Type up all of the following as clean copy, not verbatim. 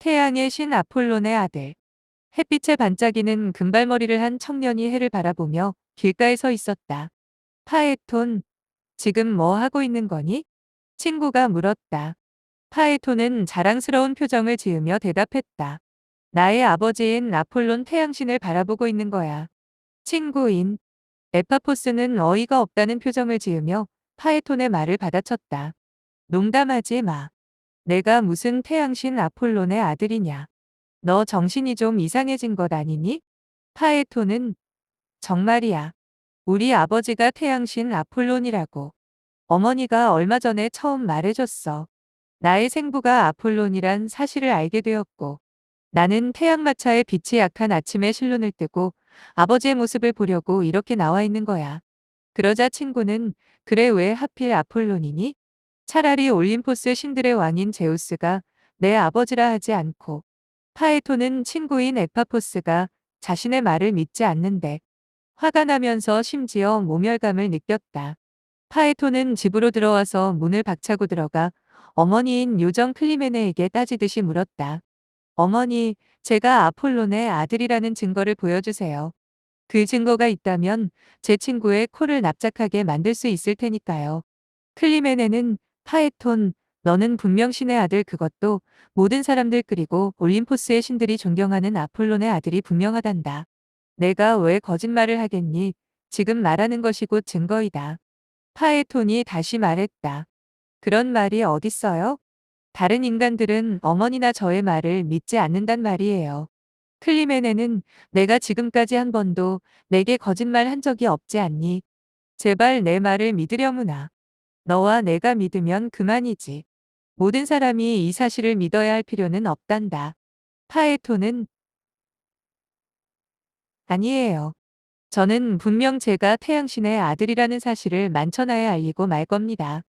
태양의 신 아폴론의 아들. 햇빛에 반짝이는 금발머리를 한 청년이 해를 바라보며 길가에 서 있었다. 파에톤, 지금 뭐 하고 있는 거니? 친구가 물었다. 파에톤은 자랑스러운 표정을 지으며 대답했다. 나의 아버지인 아폴론 태양신을 바라보고 있는 거야. 친구인 에파포스는 어이가 없다는 표정을 지으며 파에톤의 말을 받아쳤다. 농담하지 마. 내가 무슨 태양신 아폴론의 아들이냐. 너 정신이 좀 이상해진 것 아니니? 파에토는 정말이야. 우리 아버지가 태양신 아폴론이라고. 어머니가 얼마 전에 처음 말해줬어. 나의 생부가 아폴론이란 사실을 알게 되었고, 나는 태양마차에 빛이 약한 아침에 실눈을 뜨고 아버지의 모습을 보려고 이렇게 나와 있는 거야. 그러자 친구는 그래 왜 하필 아폴론이니? 차라리 올림포스 신들의 왕인 제우스가 내 아버지라 하지 않고 파에토는 친구인 에파포스가 자신의 말을 믿지 않는데 화가 나면서 심지어 모멸감을 느꼈다. 파에토는 집으로 들어와서 문을 박차고 들어가 어머니인 요정 클리메네에게 따지듯이 물었다. 어머니, 제가 아폴론의 아들이라는 증거를 보여주세요. 그 증거가 있다면 제 친구의 코를 납작하게 만들 수 있을 테니까요. 클리메네는 파에톤, 너는 분명 신의 아들 그것도 모든 사람들 그리고 올림포스의 신들이 존경하는 아폴론의 아들이 분명하단다. 내가 왜 거짓말을 하겠니? 지금 말하는 것이 곧 증거이다. 파에톤이 다시 말했다. 그런 말이 어딨어요? 다른 인간들은 어머니나 저의 말을 믿지 않는단 말이에요. 클리메네는 내가 지금까지 한 번도 내게 거짓말 한 적이 없지 않니? 제발 내 말을 믿으려무나. 너와 내가 믿으면 그만이지. 모든 사람이 이 사실을 믿어야 할 필요는 없단다. 파에토는 아니에요. 저는 분명 제가 태양신의 아들이라는 사실을 만천하에 알리고 말 겁니다.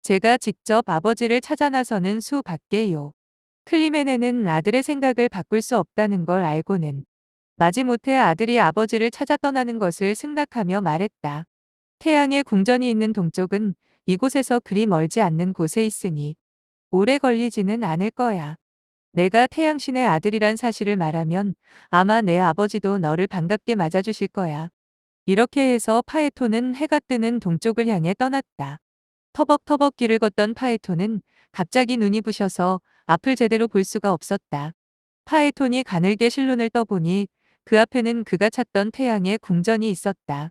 제가 직접 아버지를 찾아 나서는 수 밖에요. 클리메네는 아들의 생각을 바꿀 수 없다는 걸 알고는 마지못해 아들이 아버지를 찾아 떠나는 것을 승낙하며 말했다. 태양의 궁전이 있는 동쪽은 이곳에서 그리 멀지 않는 곳에 있으니 오래 걸리지는 않을 거야. 내가 태양신의 아들이란 사실을 말하면 아마 내 아버지도 너를 반갑게 맞아주실 거야. 이렇게 해서 파에토는 해가 뜨는 동쪽을 향해 떠났다. 터벅터벅 길을 걷던 파에토는 갑자기 눈이 부셔서 앞을 제대로 볼 수가 없었다. 파에톤이 가늘게 실눈을 떠보니 그 앞에는 그가 찾던 태양의 궁전이 있었다.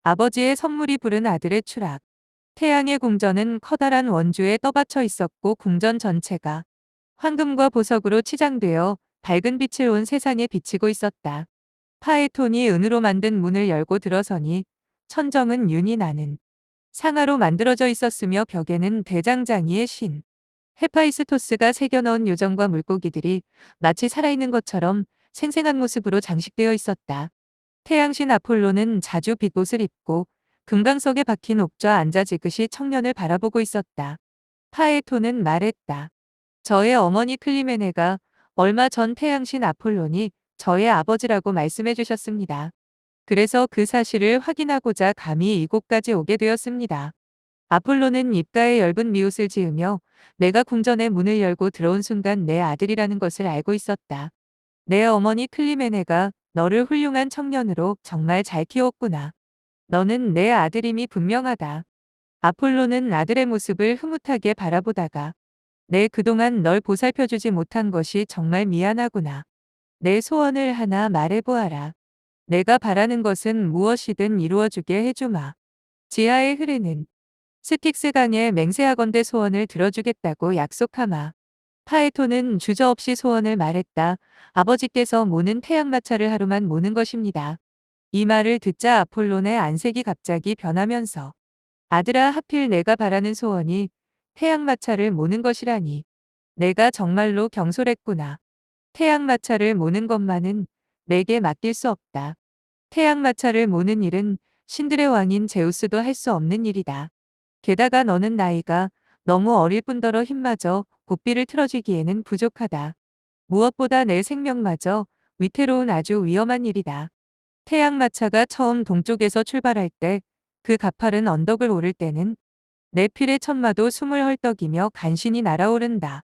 아버지의 선물이 부른 아들의 추락. 태양의 궁전은 커다란 원주에 떠받쳐 있었고 궁전 전체가 황금과 보석으로 치장되어 밝은 빛을 온 세상에 비치고 있었다. 파에톤이 은으로 만든 문을 열고 들어서니 천정은 윤이 나는 상아로 만들어져 있었으며 벽에는 대장장이의 신 헤파이스토스가 새겨넣은 요정과 물고기들이 마치 살아있는 것처럼 생생한 모습으로 장식되어 있었다. 태양신 아폴로는 자주 빛옷을 입고 금강석에 박힌 옥좌 앉아 지그시 청년을 바라보고 있었다. 파에토는 말했다. 저의 어머니 클리메네가 얼마 전 태양신 아폴론이 저의 아버지라고 말씀해 주셨습니다. 그래서 그 사실을 확인하고자 감히 이곳까지 오게 되었습니다. 아폴로는 입가에 엷은 미웃을 지으며 내가 궁전의 문을 열고 들어온 순간 내 아들이라는 것을 알고 있었다. 내 어머니 클리메네가 너를 훌륭한 청년으로 정말 잘 키웠구나. 너는 내 아들임이 분명하다. 아폴로는 아들의 모습을 흐뭇하게 바라보다가 내 그동안 널 보살펴주지 못한 것이 정말 미안하구나. 내 소원을 하나 말해보아라. 내가 바라는 것은 무엇이든 이루어주게 해주마. 지하에 흐르는 스틱스 강의 맹세하건대 소원을 들어주겠다고 약속하마. 파에토는 주저없이 소원을 말했다. 아버지께서 모는 태양마차를 하루만 모는 것입니다. 이 말을 듣자 아폴론의 안색이 갑자기 변하면서 아들아 하필 내가 바라는 소원이 태양마차를 모는 것이라니. 내가 정말로 경솔했구나. 태양마차를 모는 것만은 내게 맡길 수 없다. 태양마차를 모는 일은 신들의 왕인 제우스도 할 수 없는 일이다. 게다가 너는 나이가 너무 어릴 뿐더러 힘마저 고삐를 틀어주기에는 부족하다. 무엇보다 내 생명마저 위태로운 아주 위험한 일이다. 태양마차가 처음 동쪽에서 출발할 때 그 가파른 언덕을 오를 때는 내 필의 천마도 숨을 헐떡이며 간신히 날아오른다.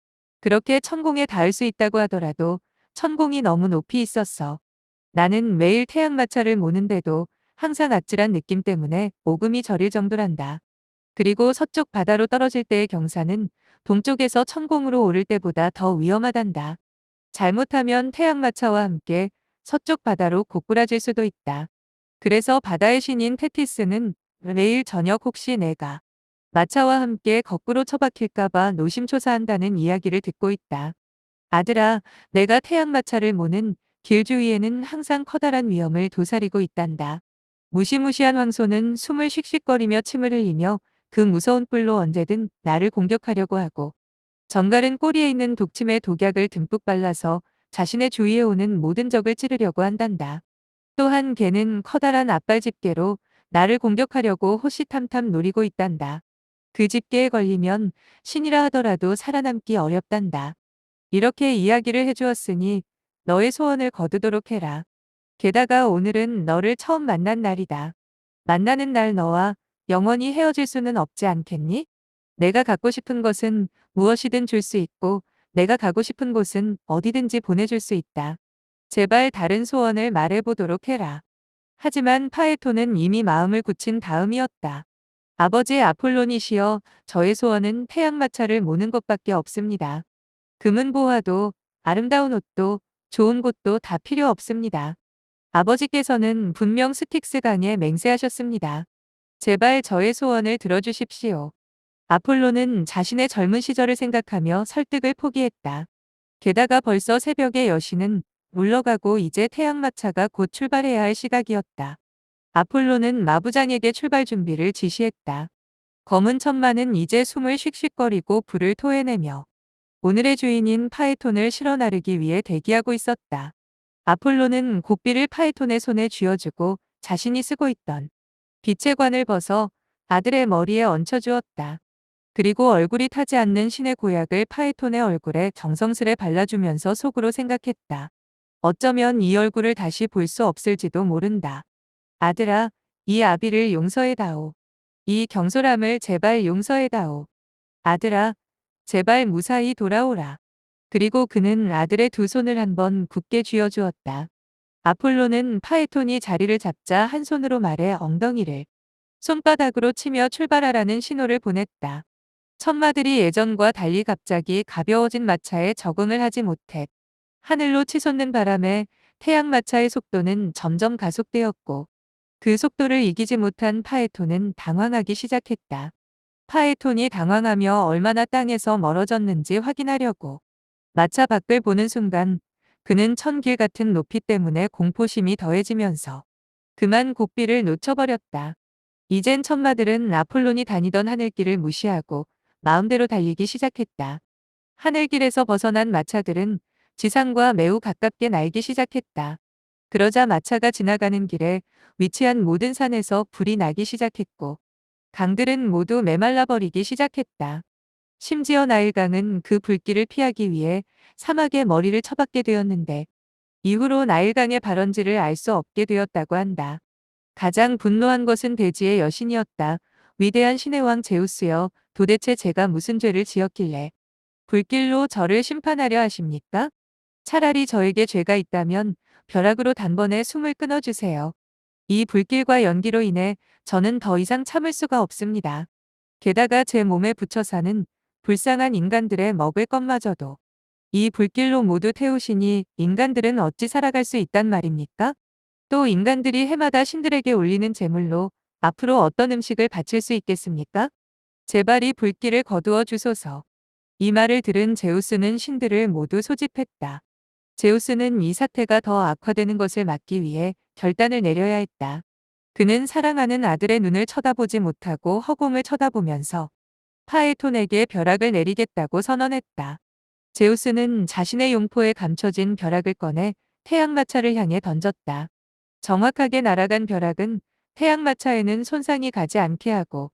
그렇게 천공에 닿을 수 있다고 하더라도 천공이 너무 높이 있었어. 나는 매일 태양마차를 모는데도 항상 아찔한 느낌 때문에 오금이 저릴 정도란다. 그리고 서쪽 바다로 떨어질 때의 경사는 동쪽에서 천공으로 오를 때보다 더 위험하단다. 잘못하면 태양마차와 함께 서쪽 바다로 고꾸라질 수도 있다. 그래서 바다의 신인 테티스는 매일 저녁 혹시 내가 마차와 함께 거꾸로 처박힐까봐 노심초사한다는 이야기를 듣고 있다. 아들아, 내가 태양마차를 모는 길 주위에는 항상 커다란 위험을 도사리고 있단다. 무시무시한 황소는 숨을 쉭쉭거리며 침을 흘리며 그 무서운 뿔로 언제든 나를 공격하려고 하고, 정갈은 꼬리에 있는 독침에 독약을 듬뿍 발라서 자신의 주위에 오는 모든 적을 찌르려고 한단다. 또한 개는 커다란 앞발 집게로 나를 공격하려고 호시탐탐 노리고 있단다. 그 집게에 걸리면 신이라 하더라도 살아남기 어렵단다. 이렇게 이야기를 해주었으니 너의 소원을 거두도록 해라. 게다가 오늘은 너를 처음 만난 날이다. 만나는 날 너와 영원히 헤어질 수는 없지 않겠니? 내가 갖고 싶은 것은 무엇이든 줄 수 있고 내가 가고 싶은 곳은 어디든지 보내줄 수 있다. 제발 다른 소원을 말해보도록 해라. 하지만 파에토는 이미 마음을 굳힌 다음이었다. 아버지 아폴로니시여, 저의 소원은 태양마차를 모는 것밖에 없습니다. 금은 보화도 아름다운 옷도 좋은 곳도 다 필요 없습니다. 아버지께서는 분명 스틱스 강에 맹세하셨습니다. 제발 저의 소원을 들어주십시오. 아폴로는 자신의 젊은 시절을 생각하며 설득을 포기했다. 게다가 벌써 새벽의 여신은 물러가고 이제 태양마차가 곧 출발해야 할 시각이었다. 아폴로는 마부장에게 출발 준비를 지시했다. 검은 천마는 이제 숨을 쉭쉭거리고 불을 토해내며 오늘의 주인인 파에톤을 실어 나르기 위해 대기하고 있었다. 아폴로는 고삐를 파에톤의 손에 쥐어주고 자신이 쓰고 있던 빛의 관을 벗어 아들의 머리에 얹혀주었다. 그리고 얼굴이 타지 않는 신의 고약을 파에톤의 얼굴에 정성스레 발라주면서 속으로 생각했다. 어쩌면 이 얼굴을 다시 볼 수 없을지도 모른다. 아들아, 이 아비를 용서해다오. 이 경솔함을 제발 용서해다오. 아들아, 제발 무사히 돌아오라. 그리고 그는 아들의 두 손을 한번 굳게 쥐어주었다. 아폴로는 파에톤이 자리를 잡자 한 손으로 말해 엉덩이를 손바닥으로 치며 출발하라는 신호를 보냈다. 천마들이 예전과 달리 갑자기 가벼워진 마차에 적응을 하지 못해 하늘로 치솟는 바람에 태양마차의 속도는 점점 가속되었고 그 속도를 이기지 못한 파에톤은 당황하기 시작했다. 파에톤이 당황하며 얼마나 땅에서 멀어졌는지 확인하려고 마차 밖을 보는 순간 그는 천길 같은 높이 때문에 공포심이 더해지면서 그만 고삐를 놓쳐버렸다. 이젠 천마들은 아폴론이 다니던 하늘길을 무시하고 마음대로 달리기 시작했다. 하늘길에서 벗어난 마차들은 지상과 매우 가깝게 날기 시작했다. 그러자 마차가 지나가는 길에 위치한 모든 산에서 불이 나기 시작했고 강들은 모두 메말라 버리기 시작했다. 심지어 나일강은 그 불길을 피하기 위해 사막에 머리를 쳐박게 되었는데 이후로 나일강의 발원지를 알 수 없게 되었다고 한다. 가장 분노한 것은 대지의 여신이었다. 위대한 신의 왕 제우스여, 도대체 제가 무슨 죄를 지었길래 불길로 저를 심판하려 하십니까? 차라리 저에게 죄가 있다면 벼락으로 단번에 숨을 끊어주세요. 이 불길과 연기로 인해 저는 더 이상 참을 수가 없습니다. 게다가 제 몸에 붙여 사는 불쌍한 인간들의 먹을 것마저도 이 불길로 모두 태우시니 인간들은 어찌 살아갈 수 있단 말입니까? 또 인간들이 해마다 신들에게 올리는 제물로 앞으로 어떤 음식을 바칠 수 있겠습니까? 제발 이 불길을 거두어 주소서. 이 말을 들은 제우스는 신들을 모두 소집했다. 제우스는 이 사태가 더 악화되는 것을 막기 위해 결단을 내려야 했다. 그는 사랑하는 아들의 눈을 쳐다보지 못하고 허공을 쳐다보면서 파에톤에게 벼락을 내리겠다고 선언했다. 제우스는 자신의 용포에 감춰진 벼락을 꺼내 태양마차를 향해 던졌다. 정확하게 날아간 벼락은 태양마차에는 손상이 가지 않게 하고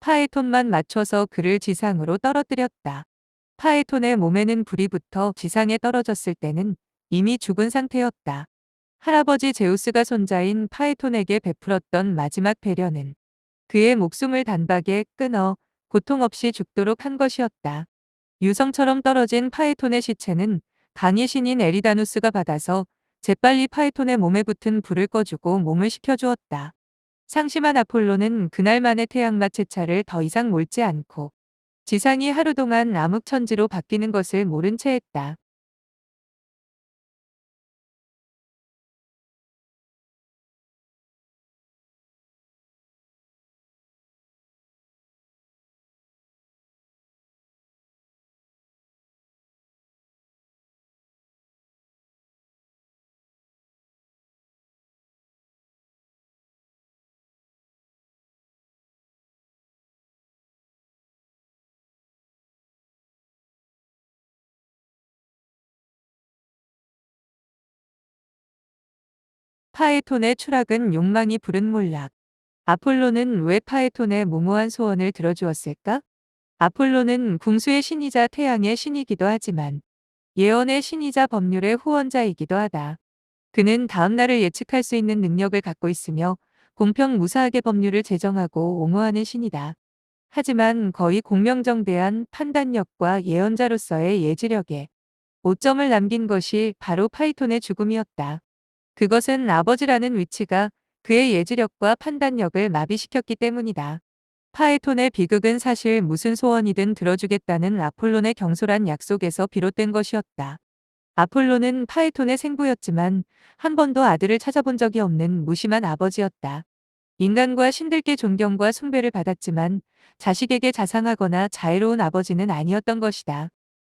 파에톤만 맞춰서 그를 지상으로 떨어뜨렸다. 파에톤의 몸에는 불이 붙어 지상에 떨어졌을 때는 이미 죽은 상태였다. 할아버지 제우스가 손자인 파에톤에게 베풀었던 마지막 배려는 그의 목숨을 단박에 끊어 고통 없이 죽도록 한 것이었다. 유성처럼 떨어진 파에톤의 시체는 강의 신인 에리다누스가 받아서 재빨리 파에톤의 몸에 붙은 불을 꺼주고 몸을 식혀주었다. 상심한 아폴로는 그날만의 태양맛 제차를 더 이상 몰지 않고 지상이 하루 동안 암흑천지로 바뀌는 것을 모른 채 했다. 파에톤의 추락은 욕망이 부른 몰락. 아폴로는 왜 파에톤의 무모한 소원을 들어주었을까? 아폴로는 궁수의 신이자 태양의 신이기도 하지만 예언의 신이자 법률의 후원자이기도 하다. 그는 다음 날을 예측할 수 있는 능력을 갖고 있으며 공평무사하게 법률을 제정하고 옹호하는 신이다. 하지만 거의 공명정대한 판단력과 예언자로서의 예지력에 오점을 남긴 것이 바로 파이톤의 죽음이었다. 그것은 아버지라는 위치가 그의 예지력과 판단력을 마비시켰기 때문이다. 파에톤의 비극은 사실 무슨 소원이든 들어주겠다는 아폴론의 경솔한 약속에서 비롯된 것이었다. 아폴로는 파에톤의 생부였지만 한 번도 아들을 찾아본 적이 없는 무심한 아버지였다. 인간과 신들께 존경과 숭배를 받았지만 자식에게 자상하거나 자애로운 아버지는 아니었던 것이다.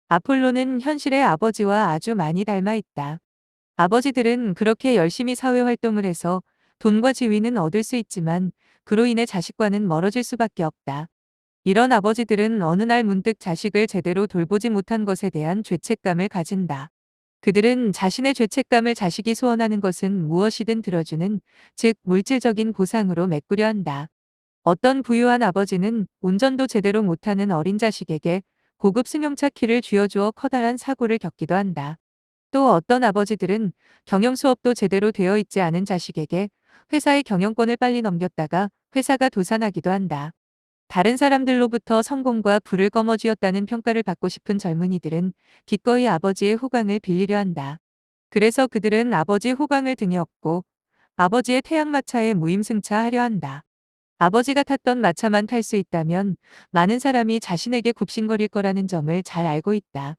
아폴로는 현실의 아버지와 아주 많이 닮아 있다. 아버지들은 그렇게 열심히 사회 활동을 해서 돈과 지위는 얻을 수 있지만 그로 인해 자식과는 멀어질 수밖에 없다. 이런 아버지들은 어느 날 문득 자식을 제대로 돌보지 못한 것에 대한 죄책감을 가진다. 그들은 자신의 죄책감을 자식이 소원하는 것은 무엇이든 들어주는, 즉 물질적인 보상으로 메꾸려 한다. 어떤 부유한 아버지는 운전도 제대로 못하는 어린 자식에게 고급 승용차 키를 쥐어주어 커다란 사고를 겪기도 한다. 또 어떤 아버지들은 경영 수업도 제대로 되어 있지 않은 자식에게 회사의 경영권을 빨리 넘겼다가 회사가 도산하기도 한다. 다른 사람들로부터 성공과 부를 거머쥐었다는 평가를 받고 싶은 젊은이들은 기꺼이 아버지의 호강을 빌리려 한다. 그래서 그들은 아버지 호강을 등에 업고 아버지의 태양마차에 무임승차하려 한다. 아버지가 탔던 마차만 탈 수 있다면 많은 사람이 자신에게 굽신거릴 거라는 점을 잘 알고 있다.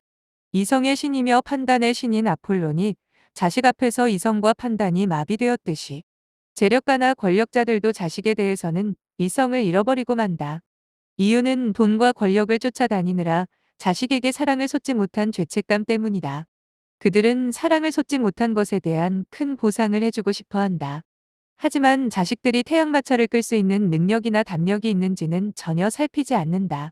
이성의 신이며 판단의 신인 아폴론이 자식 앞에서 이성과 판단이 마비되었듯이 재력가나 권력자들도 자식에 대해서는 이성을 잃어버리고 만다. 이유는 돈과 권력을 쫓아다니느라 자식에게 사랑을 쏟지 못한 죄책감 때문이다. 그들은 사랑을 쏟지 못한 것에 대한 큰 보상을 해주고 싶어 한다. 하지만 자식들이 태양마차를 끌 수 있는 능력이나 담력이 있는지는 전혀 살피지 않는다.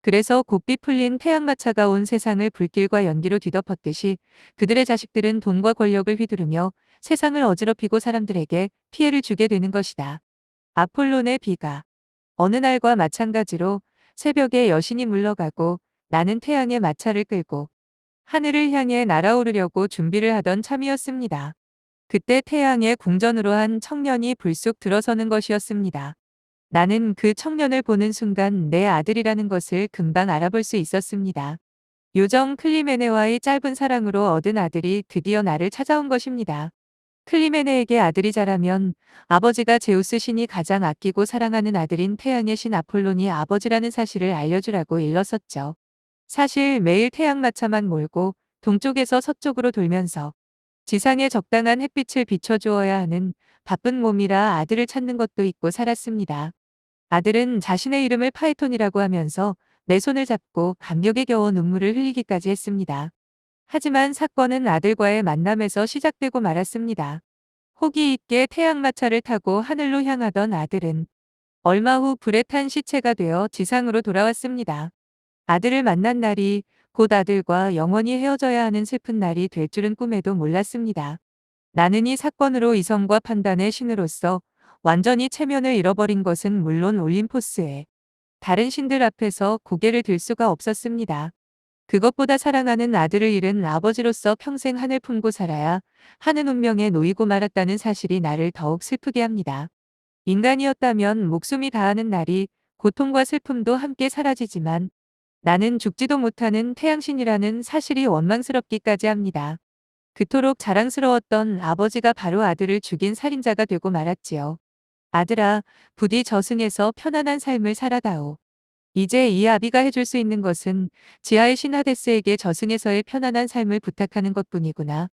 그래서 곱비 풀린 태양마차가 온 세상을 불길과 연기로 뒤덮었듯이 그들의 자식들은 돈과 권력을 휘두르며 세상을 어지럽히고 사람들에게 피해를 주게 되는 것이다. 아폴론의 비가 어느 날과 마찬가지로 새벽에 여신이 물러가고 나는 태양의 마차를 끌고 하늘을 향해 날아오르려고 준비를 하던 참이었습니다. 그때 태양의 궁전으로 한 청년이 불쑥 들어서는 것이었습니다. 나는 그 청년을 보는 순간 내 아들이라는 것을 금방 알아볼 수 있었습니다. 요정 클리메네와의 짧은 사랑으로 얻은 아들이 드디어 나를 찾아온 것입니다. 클리메네에게 아들이 자라면 아버지가 제우스 신이 가장 아끼고 사랑하는 아들인 태양의 신 아폴론이 아버지라는 사실을 알려주라고 일렀었죠. 사실 매일 태양마차만 몰고 동쪽에서 서쪽으로 돌면서 지상에 적당한 햇빛을 비춰주어야 하는 바쁜 몸이라 아들을 찾는 것도 잊고 살았습니다. 아들은 자신의 이름을 파이톤이라고 하면서 내 손을 잡고 감격에 겨워 눈물을 흘리기까지 했습니다. 하지만 사건은 아들과의 만남에서 시작되고 말았습니다. 호기 있게 태양마차를 타고 하늘로 향하던 아들은 얼마 후 불에 탄 시체가 되어 지상으로 돌아왔습니다. 아들을 만난 날이 곧 아들과 영원히 헤어져야 하는 슬픈 날이 될 줄은 꿈에도 몰랐습니다. 나는 이 사건으로 이성과 판단의 신으로서 완전히 체면을 잃어버린 것은 물론 올림포스의 다른 신들 앞에서 고개를 들 수가 없었습니다. 그것보다 사랑하는 아들을 잃은 아버지로서 평생 한을 품고 살아야 하는 운명에 놓이고 말았다는 사실이 나를 더욱 슬프게 합니다. 인간이었다면 목숨이 다하는 날이 고통과 슬픔도 함께 사라지지만 나는 죽지도 못하는 태양신이라는 사실이 원망스럽기까지 합니다. 그토록 자랑스러웠던 아버지가 바로 아들을 죽인 살인자가 되고 말았지요. 아들아, 부디 저승에서 편안한 삶을 살아다오. 이제 이 아비가 해줄 수 있는 것은 지하의 신 하데스에게 저승에서의 편안한 삶을 부탁하는 것뿐이구나.